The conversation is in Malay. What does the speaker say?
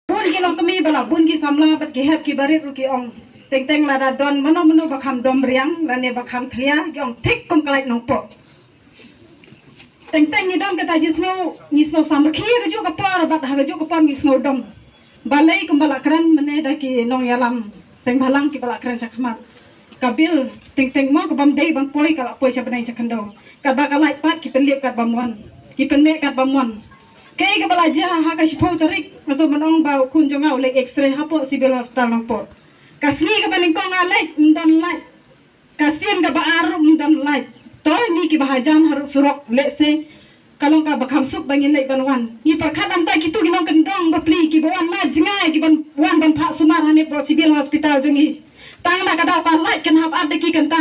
bun ki long kami bala bun ki samla bat ki hep ki barit ru ki ong teng teng la da don mano bakam dom riang la ne bakam thlia yong thik kom kalai nong po teng teng ni dom kata jisno samkhi ga ju ka par bat ha ga ju ka par ni sno dom balai kum bala kran mane da ki nong yalam teng balang ki bala kran sakmat kabil teng teng mo ka bam dei bang poi ka poi sa benai sakando ka ba ka lai pat ki penlip kat bamwan ki penme kat bamwan kay ka bala ja ha ka sipo tarik maso manong ba kun jo ngau le x-ray ha po civil hospital nang po kasni ka baling ko nga lai ndan lai kasien ka ba arum ndan lai to ni ki bahajan har surok le se kalong ka bakam suk bangin lai banwan ni perkhat anta ki tu ginong kendong ba pli ki bawan ma jingai ki ban wan ban pha sumar hane po civil hospital jongi tang na ka da pa lai kan hap ad ki kanta